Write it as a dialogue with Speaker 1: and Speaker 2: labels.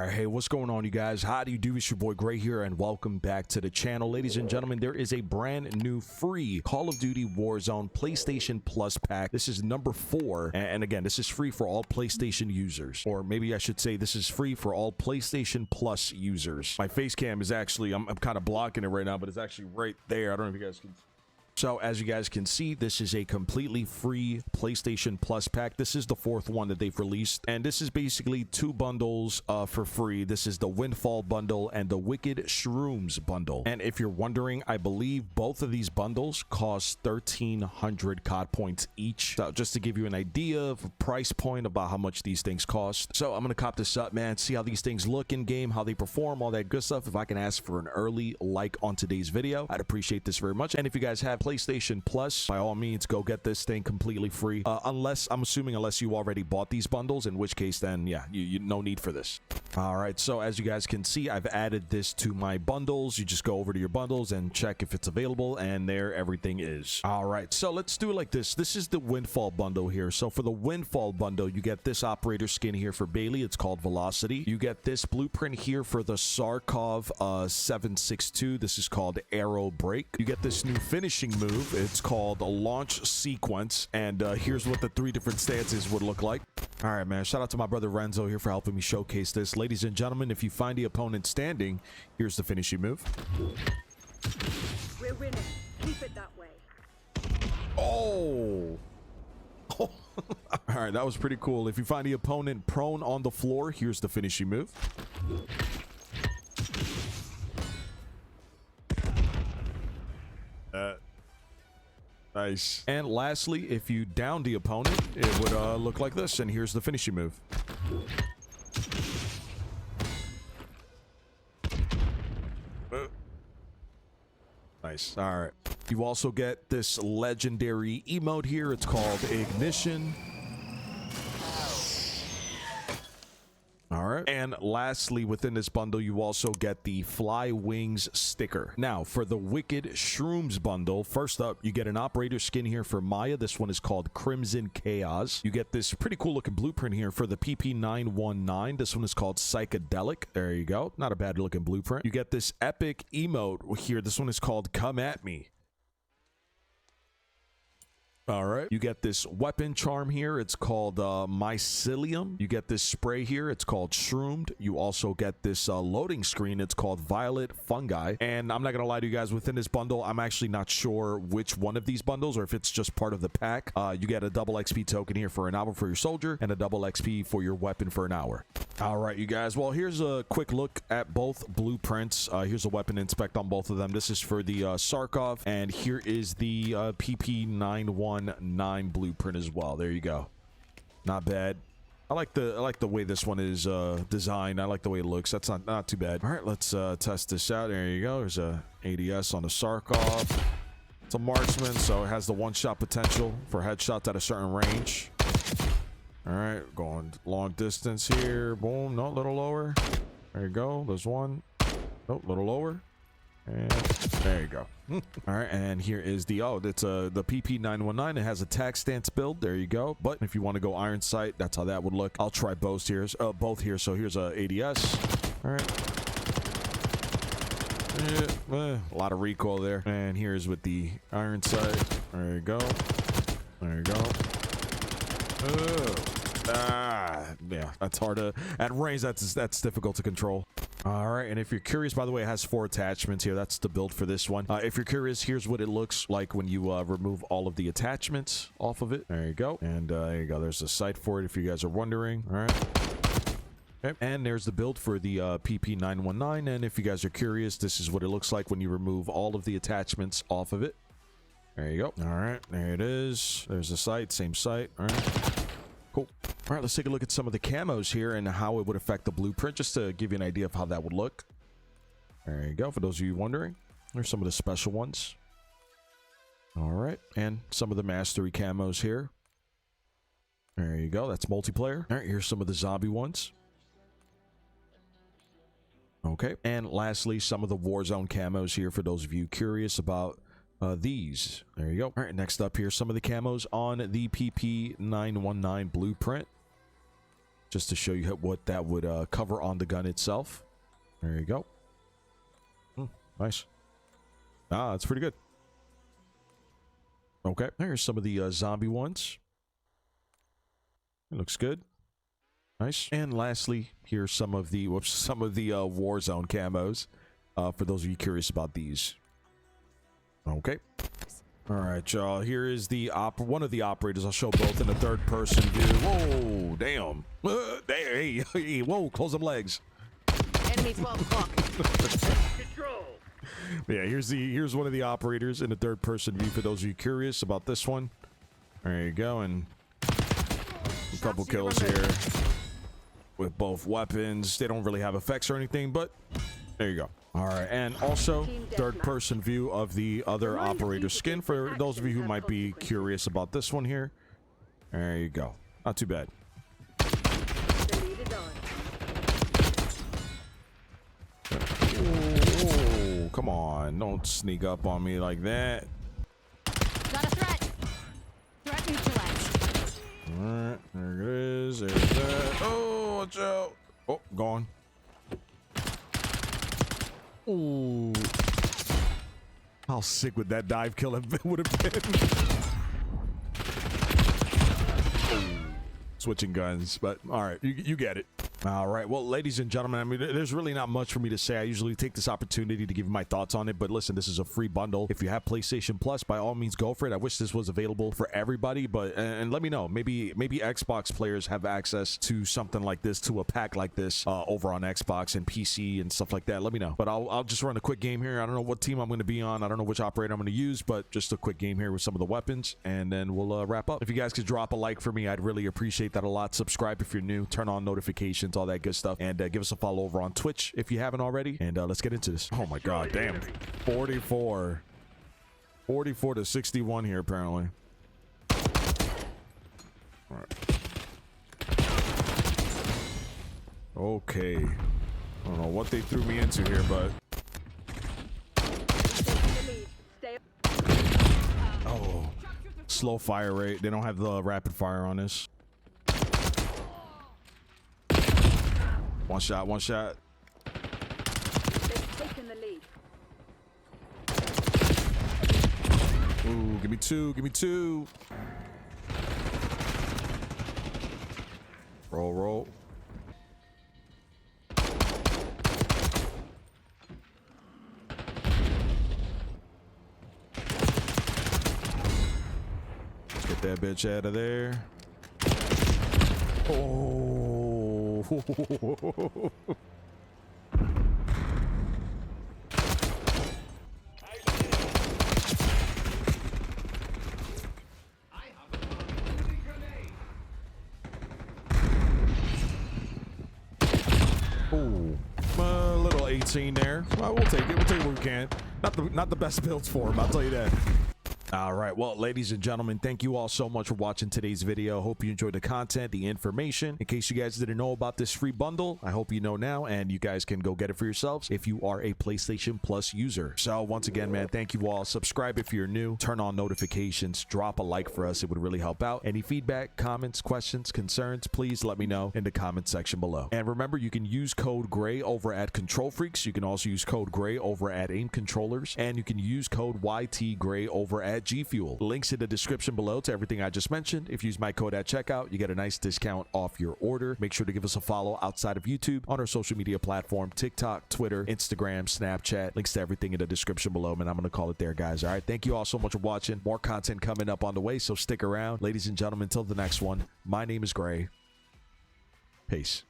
Speaker 1: Alright, hey, what's going on, you guys? How do you do? It's your boy Gray here, and welcome back to the channel. Ladies and gentlemen, there is a brand new free Call of Duty Warzone PlayStation Plus pack. This is number 4, and again, this is free for all PlayStation users. Or maybe I should say this is free for all PlayStation Plus users. My face cam is actually, I'm kind of blocking it right now, but it's actually right there. I don't know if you guys can... So as you guys can see, this is a completely free PlayStation Plus pack. This is the 4th one that they've released, and this is basically 2 bundles for free. This is the Windfall bundle and the Wicked Shrooms bundle. And if you're wondering, I believe both of these bundles cost 1,300 COD points each. So just to give you an idea of a price point about how much these things cost. So I'm gonna cop this up, man, see how these things look in game, how they perform, all that good stuff. If I can ask for an early like on today's video, I'd appreciate this very much. And if you guys have PlayStation Plus, by all means, go get this thing completely free. Unless, I'm assuming, unless you already bought these bundles, in which case, then yeah, you no need for this. All right, so as you guys can see, I've added this to my bundles. You just go over to your bundles and check if it's available, and there everything is. All right, so let's do it like this. This is the Windfall bundle here. So for the Windfall bundle, you get this operator skin here for Bailey. It's called Velocity. You get this blueprint here for the Sarkov 762. This is called Arrow Break. You get this new finishing move. It's called a Launch Sequence, and here's what the 3 different stances would look like. All right, man, shout out to my brother Renzo here for helping me showcase this. Ladies and gentlemen, if you find the opponent standing, here's the finishing move.
Speaker 2: We're winning. Keep it that way.
Speaker 1: Oh. All right, that was pretty cool. If you find the opponent prone on the floor, here's the finishing move. Nice. And lastly, if you down the opponent, it would look like this, and here's the finishing move. Nice. All right. You also get this legendary emote here. It's called Ignition. All right. And lastly, within this bundle, you also get the Fly Wings sticker. Now, for the Wicked Shrooms bundle, first up, you get an operator skin here for Maya. This one is called Crimson Chaos. You get this pretty cool looking blueprint here for the PP919. This one is called Psychedelic. There you go. Not a bad looking blueprint. You get this epic emote here. This one is called Come At Me. All right. You get this weapon charm here. It's called Mycelium. You get this spray here. It's called Shroomed. You also get this loading screen. It's called Violet Fungi. And I'm not going to lie to you guys, within this bundle, I'm actually not sure which one of these bundles or if it's just part of the pack. You get a double XP token here for an hour for your soldier and a double XP for your weapon for an hour. All right, you guys. Well, here's a quick look at both blueprints. Here's a weapon inspect on both of them. This is for the Sarkov, and here is the PP919 blueprint as well. There you go. Not bad. I like the way this one is designed. I like the way it looks. That's not too bad. All right, let's test this out. There you go. There's a ADS on the Sarkov. It's a marksman, so it has the one-shot potential for headshots at a certain range. All right, going long distance here. Boom. No, a little lower. There you go. There's one. Nope, a little lower. And there you go. All right, and here is the it's the PP919. It has a tac stance build. There you go. But if you want to go iron sight, that's how that would look. I'll try both here. So here's a ADS. All right. Yeah, a lot of recoil there. And here's with the iron sight. There you go. There you go. Yeah, that's hard to at range. That's difficult to control. All right, and if you're curious, by the way, it has 4 attachments here. That's the build for this one. If you're curious, here's what it looks like when you remove all of the attachments off of it. There you go. And there you go. There's a sight for it if you guys are wondering. All right. Okay. And there's the build for the PP919. And if you guys are curious, this is what it looks like when you remove all of the attachments off of it. There you go. All right, there it is. There's the sight, same sight. All right. Cool. All right, let's take a look at some of the camos here and how it would affect the blueprint, just to give you an idea of how that would look. There you go. For those of you wondering, there's some of the special ones. All right, and some of the mastery camos here. There you go. That's multiplayer. All right, here's some of the zombie ones. Okay, and lastly, some of the Warzone camos here for those of you curious about these. There you go. All right, next up here, some of the camos on the PP919 blueprint. just to show you what that would cover on the gun itself. There you go. Nice. Ah, that's pretty good. Okay, here's some of the zombie ones. It looks good. Nice. And lastly, here's some of the Warzone camos. For those of you curious about these. Okay. All right, y'all. Here is the one of the operators. I'll show both in the third person view. Whoa, damn. Hey, whoa, close them legs.
Speaker 2: Enemy 12 o'clock. Control.
Speaker 1: Yeah, here's one of the operators in the third person view for those of you curious about this one. There you go, and a couple kills here with both weapons. They don't really have effects or anything, but there you go. All right, and also third person view of the other operator skin for those of you who might be curious about this one here. There you go. Not too bad. Oh, come on. Don't sneak up on me like that.
Speaker 2: Got a threat. Threat neutralized.
Speaker 1: All right, there it is. There's that. Oh, watch out. Oh, gone. Ooh. How sick would that dive kill would have been? Switching guns, but all right, you get it. All right, well, ladies and gentlemen, I mean, there's really not much for me to say. I usually take this opportunity to give you my thoughts on it, but listen, this is a free bundle. If you have PlayStation Plus, by all means, go for it. I wish this was available for everybody, but and let me know. Maybe Xbox players have access to something like this, to a pack like this, over on Xbox and PC and stuff like that. Let me know. But I'll just run a quick game here. I don't know what team I'm going to be on. I don't know which operator I'm going to use, but just a quick game here with some of the weapons, and then we'll wrap up. If you guys could drop a like for me, I'd really appreciate that a lot. Subscribe if you're new. Turn on notifications, all that good stuff, and give us a follow over on Twitch if you haven't already, and let's get into this. Oh my god, damn. 44 to 61 here apparently. All right. Okay, I don't know what they threw me into here, but oh, slow fire rate. They don't have the rapid fire on this. One shot, one shot.
Speaker 2: They've taken the lead.
Speaker 1: Ooh, give me two, give me two. Roll, roll. Let's get that bitch out of there. Oh. Ooh, a little 18 there. Well, we'll take it. We'll take what we can. Not the best builds for him, I'll tell you that. All right, well, ladies and gentlemen, thank you all so much for watching today's video. Hope you enjoyed the content, the information. In case you guys didn't know about this free bundle, I hope you know now, and you guys can go get it for yourselves if you are a PlayStation Plus user. So once again, man, thank you all. Subscribe if you're new. Turn on notifications. Drop a like for us. It would really help out. Any feedback, comments, questions, concerns, please let me know in the comment section below. And remember, you can use code GRAY over at Control Freaks. You can also use code GRAY over at Aim Controllers, and you can use code YTGRAY over at G Fuel. Links in the description below to everything I just mentioned. If you use my code at checkout, you get a nice discount off your order. Make sure to give us a follow outside of YouTube on our social media platform, TikTok, Twitter, Instagram, Snapchat. Links to everything in the description below, and I'm going to call it there, guys. All right, thank you all so much for watching. More content coming up on the way, so stick around. Ladies and gentlemen, until the next one, my name is Gray. Peace.